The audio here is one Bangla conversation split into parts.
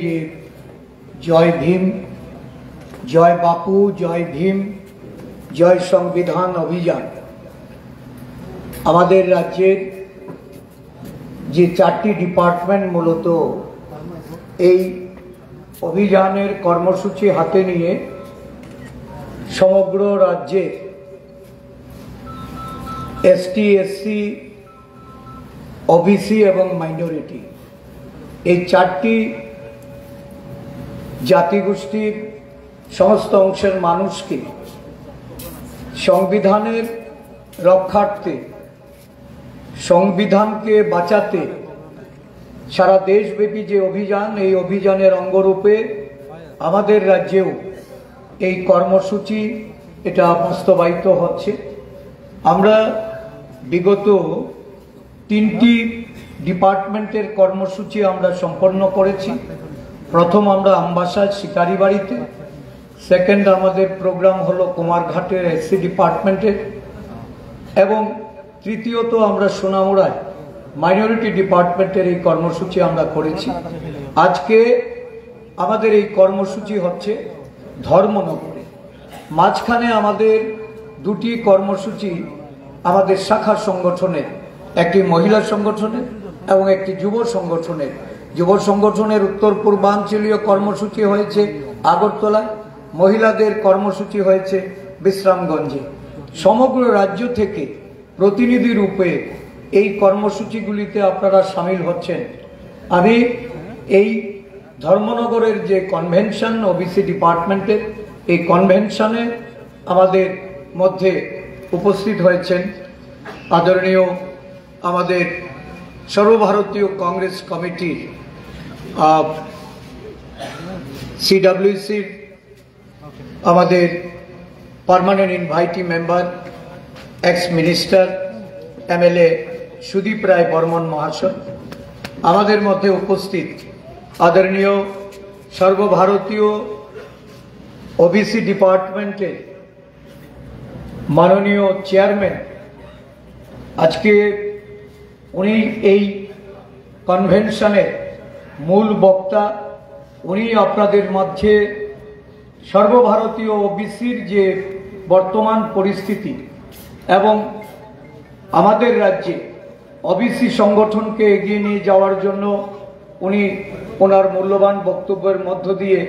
যে জয় ভীম, জয় বাপু, জয় ভীম, জয় সংবিধান অভিযান আমাদের রাজ্যের যে চারটি ডিপার্টমেন্ট মূলত এই অভিযানের কর্মসূচি হাতে নিয়ে সমগ্র রাজ্যে এসটি, এসসি, ওবিসি এবং মাইনরিটি এই চারটি জাতিগোষ্ঠীর সমস্ত অংশের মানুষকে সংবিধানের রক্ষার্থে, সংবিধানকে বাঁচাতে সারা দেশব্যাপী যে অভিযান, এই অভিযানের অঙ্গরূপে আমাদের রাজ্যেও এই কর্মসূচি এটা বাস্তবায়িত হচ্ছে। আমরা বিগত 3টি ডিপার্টমেন্টের কর্মসূচি আমরা সম্পন্ন করেছি। প্রথম আমরা আমবাসার শিকারি বাড়িতে, সেকেন্ড আমাদের প্রোগ্রাম হলো কুমারঘাটের এসসি ডিপার্টমেন্টের, এবং তৃতীয়ত আমরা সোনামুড়ায় মাইনরিটি ডিপার্টমেন্টের এই কর্মসূচি আমরা করেছি। আজকে আমাদের এই কর্মসূচি হচ্ছে ধর্মনগরে। মাঝখানে আমাদের 2টি কর্মসূচি আমাদের শাখা সংগঠনের, একটি মহিলা সংগঠনের এবং একটি যুব সংগঠনের। যুব সংগঠনের উত্তর পূর্বাঞ্চলীয় কর্মসূচি হয়েছে আগরতলায়, মহিলাদের কর্মসূচি হয়েছে বিশ্রামগঞ্জে। সমগ্র রাজ্য থেকে প্রতিনিধি রূপে এই কর্মসূচিগুলিতে আপনারা সামিল হচ্ছেন। আমি এই ধর্মনগরের যে কনভেনশন ওবিসি ডিপার্টমেন্টের, এই কনভেনশনে আমাদের মধ্যে উপস্থিত হয়েছেন আদরণীয় আমাদের সর্বভারতীয় কংগ্রেস কমিটির সিডব্লিউসির আমাদের permanent invitee member, ex minister MLA Sudip Roy Barman মহাশয়। আমাদের মধ্যে উপস্থিত আদরণীয় সর্বভারতীয় ওবিসি ডিপার্টমেন্টের মাননীয় চেয়ারম্যান, আজকে উনি এই কনভেনশনের মূল বক্তা। উনি আপনাদের মধ্যে সর্বভারতীয় ওবিসির যে বর্তমান পরিস্থিতি এবং আমাদের রাজ্যে ওবিসি সংগঠনকে এগিয়ে নিয়ে যাওয়ার জন্য উনি ওনার মূল্যবান বক্তব্যের মধ্য দিয়ে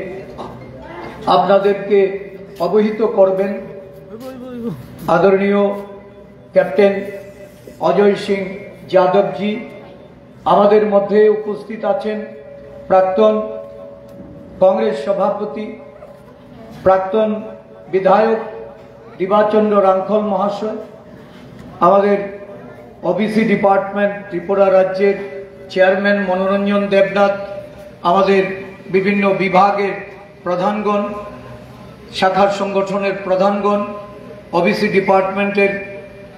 আপনাদেরকে অবহিত করবেন। আদরণীয় ক্যাপ্টেন অজয় সিং যাদবজি আমাদের মধ্যে উপস্থিত আছেন, প্রাক্তন কংগ্রেস সভাপতি, প্রাক্তন বিধায়ক দিবাচন্দ্র রাংখল মহাশয়, আমাদের ওবিসি ডিপার্টমেন্ট ত্রিপুরা রাজ্যের চেয়ারম্যান মনোরঞ্জন দেবনাথ, আমাদের বিভিন্ন বিভাগের প্রধানগণ, শাখার সংগঠনের প্রধানগণ, ওবিসি ডিপার্টমেন্টের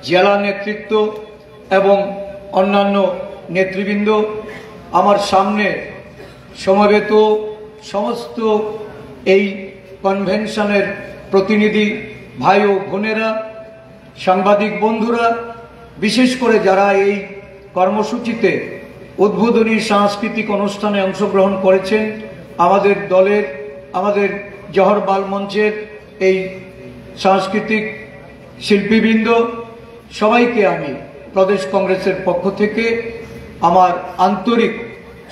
জেলা নেতৃত্ব এবং অন্যান্য নেতৃবৃন্দ, আমার সামনে সমবেত সমস্ত এই কনভেনশনের প্রতিনিধি ভাই ও বোনেরা, সাংবাদিক বন্ধুরা, বিশেষ করে যারা এই কর্মসূচিতে উদ্বোধনী সাংস্কৃতিক অনুষ্ঠানে অংশগ্রহণ করেছেন, আমাদের দলের, আমাদের জহর বাল মঞ্চের এই সাংস্কৃতিক শিল্পীবৃন্দ, সবাইকে আমি প্রদেশ কংগ্রেসের পক্ষ থেকে আমার আন্তরিক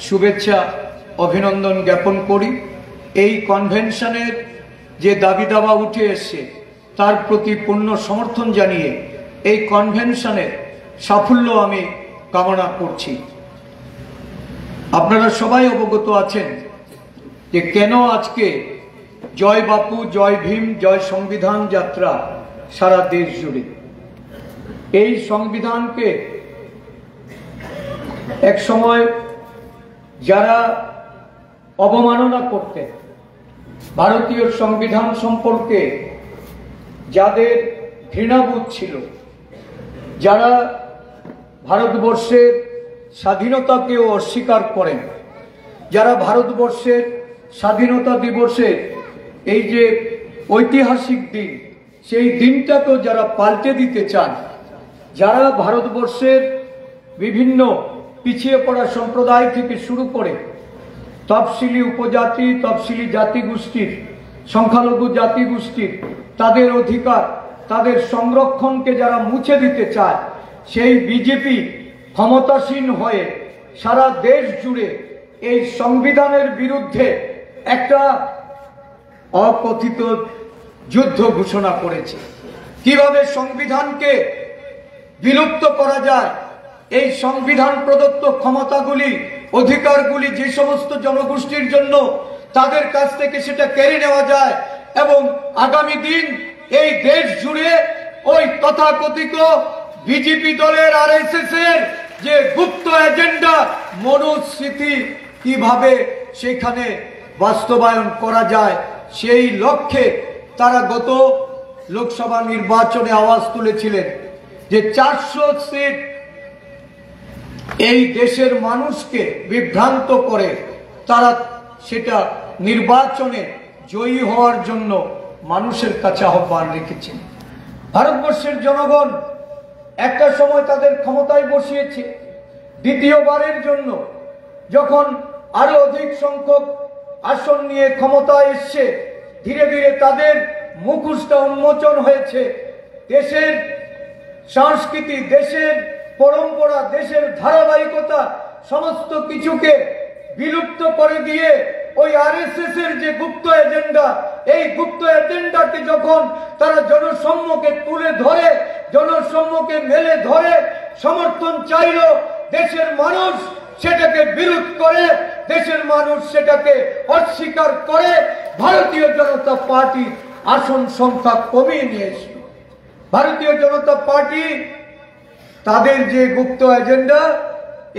শুভেচ্ছা অভিনন্দন জ্ঞাপন করি। এই কনভেনশনের যে দাবি দাবা উঠে এসছে তার প্রতি পূর্ণ সমর্থন জানিয়ে এই কনভেনশনের সাফল্য আমি কামনা করছি। আপনারা সবাই অবগত আছেন যে কেন আজকে জয় বাপু, জয় ভীম, জয় সংবিধান যাত্রা সারা দেশ জুড়ে। এই সংবিধানকে এক সময় যারা অবমাননা করতেন, ভারতীয় সংবিধান সম্পর্কে যাদের ঘৃণাবোধ ছিল, যারা ভারতবর্ষের স্বাধীনতাকেও অস্বীকার করেন, যারা ভারতবর্ষের স্বাধীনতা দিবসের এই যে ঐতিহাসিক দিন, সেই দিনটাকেও যারা পাল্টে দিতে চান, যারা ভারতবর্ষের বিভিন্ন পিছিয়ে পড়া সম্প্রদায় থেকে শুরু করে তফসিলি উপজাতি, তফসিলি জাতিগোষ্ঠীর, সংখ্যালঘু জাতিগোষ্ঠীর তাদের অধিকার, তাদের সংরক্ষণকে যারা মুছে দিতে চায়, সেই বিজেপি ক্ষমতাসীন হয়ে সারা দেশ জুড়ে এই সংবিধানের বিরুদ্ধে একটা অকথিত যুদ্ধ ঘোষণা করেছে। কিভাবে সংবিধানকে বিলুপ্ত করা যায়, এই সংবিধান প্রদত্ত ক্ষমতাগুলি, অধিকারগুলি যে সমস্ত জনগোষ্ঠীর জন্য, তাদের কাছ থেকে সেটা কেড়ে নেওয়া যায় এবং আগামী দিন এই দেশ জুড়ে ওই তথাকথিত বিজেপি দলের আরএসএস এর যে গুপ্ত এজেন্ডা, মনুস্মৃতি কিভাবে সেখানে বাস্তবায়ন করা যায়, সেই লক্ষ্যে তারা গত লোকসভা নির্বাচনে আওয়াজ তুলেছিলেন যে 400 সিট এই দেশের মানুষকে বিভ্রান্ত করে তারা সেটা নির্বাচনে জয়ী হওয়ার জন্য মানুষের কাছে আহ্বান রেখেছেন। ভারতবর্ষের জনগণ একটা সময় তাদের ক্ষমতায় বসিয়েছে, দ্বিতীয়বারের জন্য যখন আরো অধিক সংখ্যক আসন নিয়ে ক্ষমতায় এসছে, ধীরে ধীরে তাদের মুখোশটা উন্মোচন হয়েছে। দেশের সংস্কৃতি, দেশের পরম্পরা, দেশের ধারাবাহিকতা সমস্ত কিছুকে বিলুপ্ত করে দিয়ে ওই আরএসএস এর যে গুপ্ত এজেন্ডা, এই গুপ্ত এজেন্ডাকে যখন তারা জনসম্মুখে তুলে ধরে, জনসম্মুখে মেলে ধরে সমর্থন চাইল, দেশের মানুষ সেটাকে বিরোধ করে, দেশের মানুষ সেটাকে অস্বীকার করে ভারতীয় জনতা পার্টি আসন সংখ্যা কমিয়ে নিয়েছিল। ভারতীয় জনতা পার্টি তাদের যে গুপ্ত এজেন্ডা,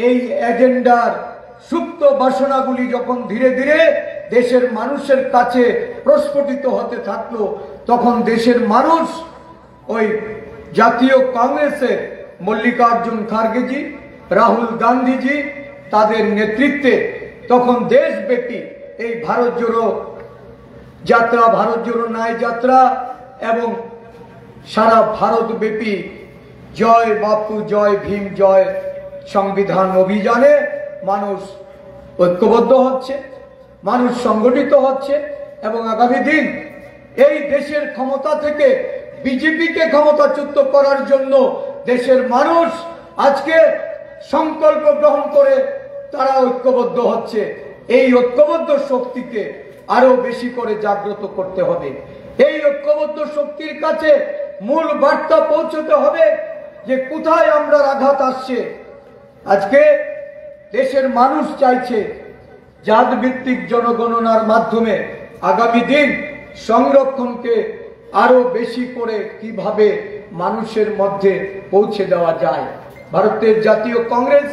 এই এজেন্ডার সুপ্ত বাসনাগুলি যখন ধীরে ধীরে দেশের মানুষের কাছে প্রস্ফুটিত হতে থাকলো, তখন দেশের মানুষ ওই জাতীয় কংগ্রেসের মল্লিকার্জুন খার্গেজি, রাহুল গান্ধীজি তাদের নেতৃত্বে তখন দেশব্যাপী এই ভারত জোড়ো যাত্রা, ভারত জোড়ো ন্যায় যাত্রা এবং সারা ভারতব্যাপী জয় বাপু, জয় ভীম, জয় সংবিধান অভিযানে মানুষ ঐক্যবদ্ধ হচ্ছে, মানুষ সংগঠিত হচ্ছে এবং আগামী দিন এই দেশের ক্ষমতা থেকে বিজেপিকে ক্ষমতাচ্যুত করার জন্য দেশের মানুষ আজকে সংকল্প গ্রহণ করে তারা ঐক্যবদ্ধ হচ্ছে। এই ঐক্যবদ্ধ শক্তিকে আরো বেশি করে জাগ্রত করতে হবে। এই ঐক্যবদ্ধ শক্তির কাছে মূল বার্তা পৌঁছতে হবে যে কোথায় আমরা আঘাত আসছে। আজকে দেশের মানুষ চাইছে জাত ভিত্তিক জনগণনার মাধ্যমে আগামী দিন সংরক্ষণকে আরো বেশি করে কিভাবে মানুষের মধ্যে পৌঁছে দেওয়া যায়। ভারতের জাতীয় কংগ্রেস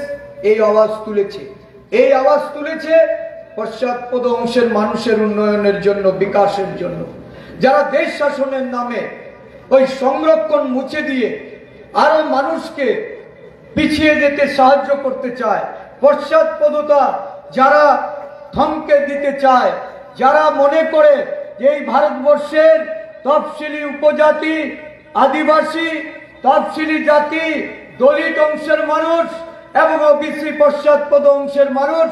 এই আওয়াজ তুলেছে, এই আওয়াজ তুলেছে পশ্চাৎপদ অংশের মানুষের উন্নয়নের জন্য, বিকাশের জন্য। যারা দেশ শাসনের নামে ওই সংরক্ষণ মুছে দিয়ে আরো মানুষকে পিছিয়ে যেতে সাহায্য করতে চায়, পশ্চাৎপদতা যারা থমকে দিতে চায়, যারা মনে করে যে এই ভারতবর্ষের তফসিলি উপজাতি, আদিবাসী, তফসিলি জাতি, দলিত অংশের মানুষ এবং ওবিসি পশ্চাৎপদ অংশের মানুষ,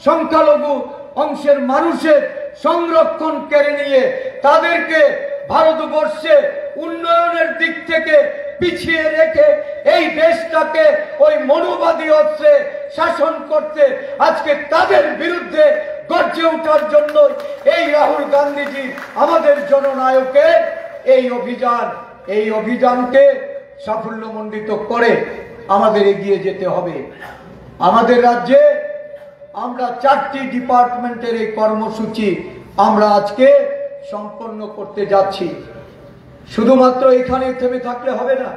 সংখ্যালঘু অংশের মানুষের সংরক্ষণ কেড়ে নিয়ে তাদেরকে ভারতবর্ষে উন্নয়নের দিক থেকে পিছিয়ে রেখে এই দেশটাকে ওই মনোবাদী অস্ত্রে শাসন করতে আজকে তাদের বিরুদ্ধে গর্জে ওঠার জন্য এই রাহুল গান্ধীজি আমাদের জননায়কের এই অভিযানকে সাফল্যমণ্ডিত করে আমাদের এগিয়ে যেতে হবে। আমাদের রাজ্যে আমরা 4টি ডিপার্টমেন্টের এই কর্মসূচি আমরা আজকে সম্পন্ন করতে যাচ্ছি। শুধুমাত্র এখানে থেমে থাকলে হবে না।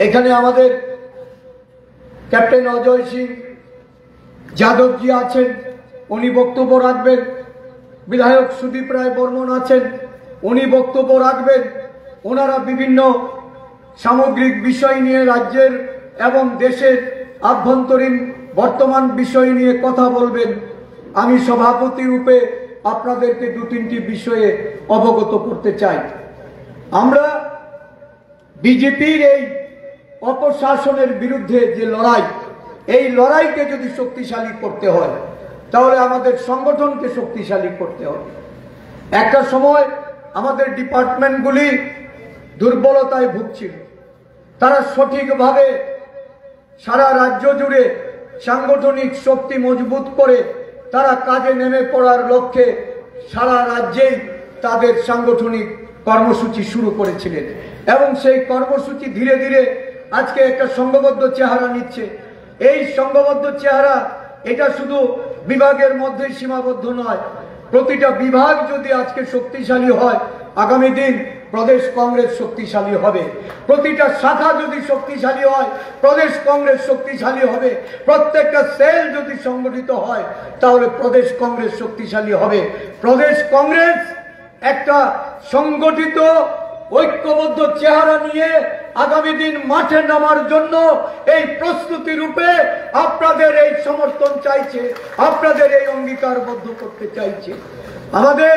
এখানে আমাদের ক্যাপ্টেন অজয় সিং যাদবজি আছেন, উনি বক্তব্য রাখবেন। বিধায়ক সুদীপ রায় বর্মন আছেন, উনি বক্তব্য রাখবেন। ওনারা বিভিন্ন সামগ্রিক বিষয় নিয়ে রাজ্যের এবং দেশের আভ্যন্তরীণ বর্তমান বিষয় নিয়ে কথা বলবেন। আমি সভাপতি রূপে আপনাদেরকে 2-3টি বিষয়ে অবগত করতে চাই। আমরা বিজেপির এই অপশাসনের বিরুদ্ধে যে লড়াই, এই লড়াইকে যদি শক্তিশালী করতে হয় তাহলে আমাদের সংগঠনকে শক্তিশালী করতে হবে। একটা সময় আমাদের ডিপার্টমেন্টগুলি দুর্বলতায় ভুগছিল, তারা সঠিকভাবে সারা রাজ্য জুড়ে সাংগঠনিক শক্তি মজবুত করে তারা কাজে নেমে পড়ার লক্ষ্যে সারা রাজ্যেই তাদের সাংগঠনিক কর্মসূচি শুরু করেছিলেন এবং সেই কর্মসূচি ধীরে ধীরে আজকে একটা সংঘবদ্ধ চেহারা নিচ্ছে। এই সংঘবদ্ধ চেহারা এটা শুধু বিভাগের মধ্যে সীমাবদ্ধ নয়, প্রতিটা বিভাগ যদি আজকে শক্তিশালী হয়, আগামী দিন প্রদেশ কংগ্রেস শক্তিশালী হবে। প্রতিটা শাখা যদি শক্তিশালী হয়, প্রদেশ কংগ্রেস শক্তিশালী হবে। প্রত্যেকটা সেল যদি সংগঠিত হয়, তাহলে প্রদেশ কংগ্রেস শক্তিশালী হবে। প্রদেশ কংগ্রেস একটা সংগঠিত ঐক্যবদ্ধ চেহারা নিয়ে আগামী দিন মাঠে নামার জন্য এই প্রস্তুতি রূপে আপনাদের এই সমর্থন চাইছে, আপনাদের এই অঙ্গীকারবদ্ধ করতে চাইছে। আমাদের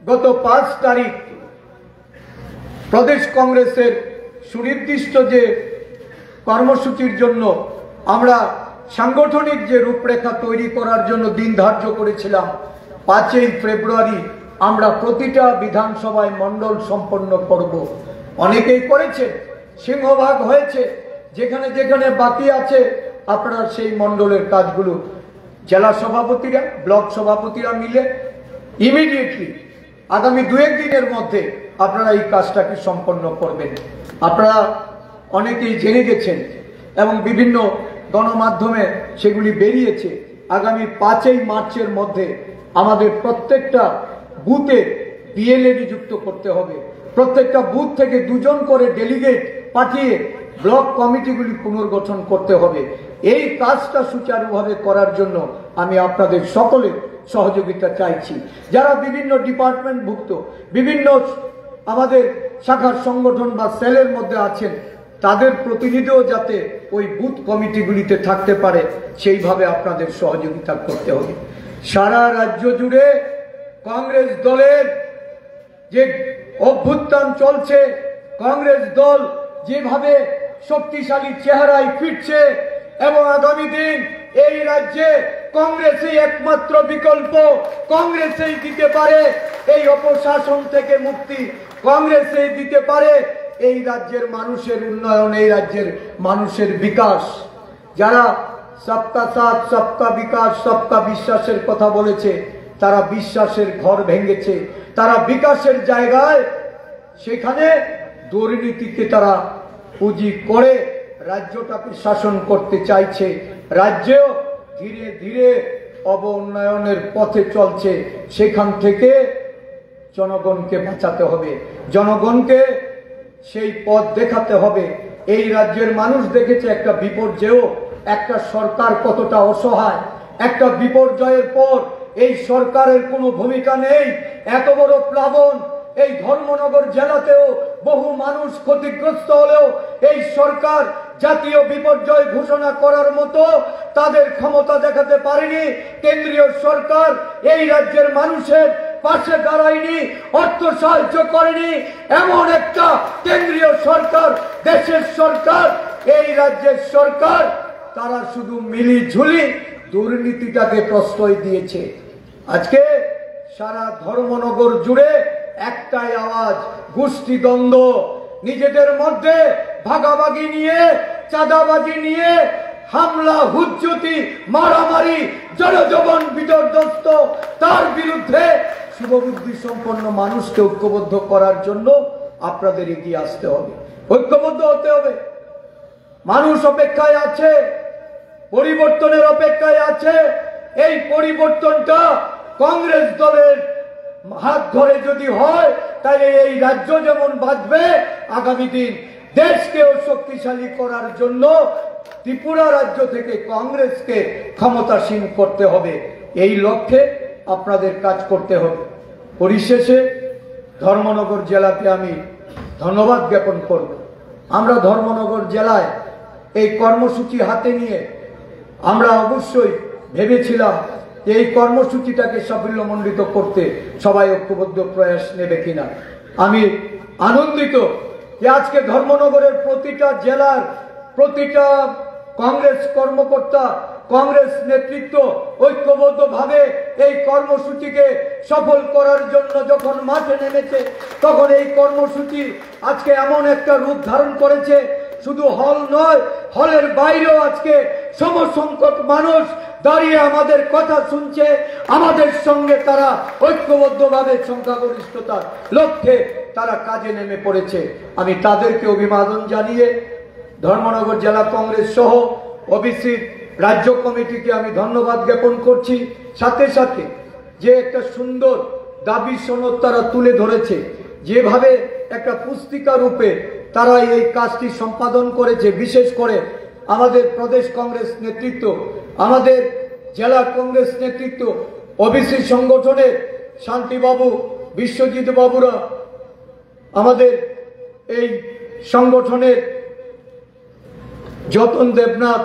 গত 5 তারিখ প্রদেশ কংগ্রেসের সুনির্দিষ্ট যে কর্মসূচির জন্য আমরা সাংগঠনিক যে রূপরেখা তৈরি করার জন্য দিন ধার্য করেছিলাম, 5ই ফেব্রুয়ারি আমরা প্রতিটা বিধানসভায় মণ্ডল সম্পন্ন করব। অনেকেই করেছে, সিংহভাগ হয়েছে। যেখানে যেখানে বাকি আছে আপনারা সেই মণ্ডলের কাজগুলো জেলা সভাপতিরা, ব্লক সভাপতিরা মিলে ইমিডিয়েটলি আগামী 2-1 দিনের মধ্যে আপনারা এই কাজটাকে সম্পন্ন করবেন। আপনারা অনেকেই জেনে গেছেন এবং বিভিন্ন গণমাধ্যমে সেগুলি বেরিয়েছে। আগামী 5ই মার্চের মধ্যে আমাদের প্রত্যেকটা বুথে বিএলএ নিযুক্ত করতে হবে। প্রত্যেকটা বুথ থেকে 2 জন করে ডেলিগেট পাঠিয়ে ব্লক কমিটিগুলি পুনর্গঠন করতে হবে। এই কাজটা সুচারুভাবে করার জন্য আমি আপনাদের সকলের সহযোগিতা চাইছি। যারা বিভিন্ন ডিপার্টমেন্টভুক্ত, বিভিন্ন আমাদের শাখার সংগঠন বা সেলের মধ্যে আছেন, তাদের প্রতিনিধিও যাতে ওই বুথ কমিটিগুলিতে থাকতে পারে, সেইভাবে আপনাদের সহযোগিতা করতে হবে। সারা রাজ্য জুড়ে কংগ্রেস দলের যে অভ্যুত্থান চলছে, কংগ্রেস দল যেভাবে শক্তিশালী চেহারায় ফিরছে এবং আগামী দিন এই রাজ্যে কংগ্রেসই একমাত্র বিকল্প, কংগ্রেসই দিতে পারে এই অপশাসন থেকে মুক্তি, কংগ্রেসই দিতে পারে এই রাজ্যের মানুষের উন্নয়ন, এই রাজ্যের মানুষের বিকাশ। যারা সবকা সাথ সবকা বিকাশ সবকা বিশ্বাসের কথা বলেছে, তারা বিশ্বাসের ঘর ভেঙেছে। তারা বিকাশের জায়গায় সেখানে দুর্নীতিকে তারা পুঁজি করে রাজ্যটাকে শাসন করতে চাইছে। রাজ্যেও ধীরে ধীরে অবউন্নয়নের পথে চলছে। সেখান থেকে জনগণকে বাঁচাতে হবে, জনগণকে সেই পথ দেখাতে হবে। এই রাজ্যের মানুষ দেখেছে একটা বিপর্যয়েও একটা সরকার কতটা অসহায়। একটা বিপর্যয়ের পর এই সরকারের কোনো ভূমিকা নেই। এত বড় প্লাবন এই ধর্মনগর জেলাতেও বহু মানুষ ক্ষতিগ্রস্ত হলেও এই সরকার জাতীয় বিপর্যয় ঘোষণা করার মতো তাদের ক্ষমতা দেখাতে পারেনি। কেন্দ্রীয় সরকার এই রাজ্যের মানুষের পাশে দাঁড়ায়নি, অর্থ সাহায্য করেনি। এমন একটা কেন্দ্রীয় সরকার, দেশের সরকার, এই রাজ্যের সরকার, তারা শুধু মিলিঝুলি দুর্নীতিটাকে প্রশ্রয় দিয়েছে। আজকে সারা ধর্মনগর জুড়ে একটাই আওয়াজ, গোষ্ঠীদ্বন্দ্ব, নিজেদের মধ্যে ভাগাভাগি নিয়ে, চাঁদাবাজি নিয়ে হামলা, হুজ্জতি, মারামারি, জনজীবন বিপর্যস্ত। তার বিরুদ্ধে শুভবুদ্ধি সম্পন্ন মানুষকে ঐক্যবদ্ধ করার জন্য আপনাদের এগিয়ে আসতে হবে, ঐক্যবদ্ধ হতে হবে। মানুষ অপেক্ষায় আছে, পরিবর্তনের অপেক্ষায় আছে। এই পরিবর্তনটা কংগ্রেস দলের হাত ধরে যদি হয়, তাহলে এই রাজ্য যেমন বাঁচবে, আগামী দিন দেশকেও শক্তিশালী করার জন্য ত্রিপুরা রাজ্য থেকে কংগ্রেসকে ক্ষমতাসীন করতে হবে। এই লক্ষ্যে আপনাদের কাজ করতে হবে। পরিশেষে ধর্মনগর জেলাকে আমি ধন্যবাদ জ্ঞাপন করব। আমরা ধর্মনগর জেলায় এই কর্মসূচি হাতে নিয়ে আমরা অবশ্যই ভেবেছিলাম যে এই কর্মসূচিটাকে সাফল্যমণ্ডিত করতে সবাই ঐক্যবদ্ধ প্রয়াস নেবে কিনা। আমি আনন্দিত যে আজকে ধর্মনগরের প্রতিটা জেলার প্রতিটা কংগ্রেস কর্মকর্তা কংগ্রেস নেতৃত্ব ঐক্যবদ্ধভাবে এই কর্মসূচিকে সফল করার জন্য যখন মাঠে নেমেছে, তখন এই কর্মসূচি আজকে এমন একটা রূপ ধারণ করেছে, শুধু হল নয়, হলের বাইরেও আজকে সমসংখ্যক মানুষ দাঁড়িয়ে আমাদের কথা শুনছে। আমাদের সঙ্গে তারা ঐক্যবদ্ধভাবে সংখ্যাগরিষ্ঠতার লক্ষ্যে তারা কাজে নেমে পড়েছে। আমি তাদেরকে অভিবাদন জানিয়ে ধর্মনগর জেলা কংগ্রেস সহ ওবিসি রাজ্য কমিটিকে আমি ধন্যবাদ জ্ঞাপন করছি। সাথে সাথে যে একটা সুন্দর দাবি সনদ তারা তুলে ধরেছে, যেভাবে একটা পুস্তিকা রূপে তারা এই কাজটি সম্পাদন করেছে, বিশেষ করে আমাদের প্রদেশ কংগ্রেস নেতৃত্ব, আমাদের জেলা কংগ্রেস নেতৃত্ব, ওবিসি সংগঠনের শান্তিবাবু, বিশ্বজিৎ বাবুরা, আমাদের এই সংগঠনের যতন দেবনাথ,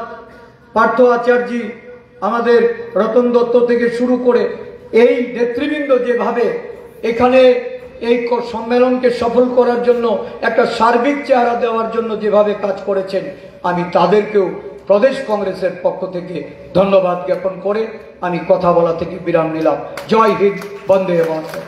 পার্থ আচার্য, আমাদের রতন দত্ত থেকে শুরু করে এই নেতৃবৃন্দ যেভাবে এখানে এই সম্মেলনকে সফল করার জন্য একটা সার্বিক চেহারা দেওয়ার জন্য যেভাবে কাজ করেছেন, আমি তাদেরকেও প্রদেশ কংগ্রেসের পক্ষ থেকে ধন্যবাদ জ্ঞাপন করে আমি কথা বলা থেকে বিরাম নিলাম। জয় হিন্দ, বন্দে মাতরম।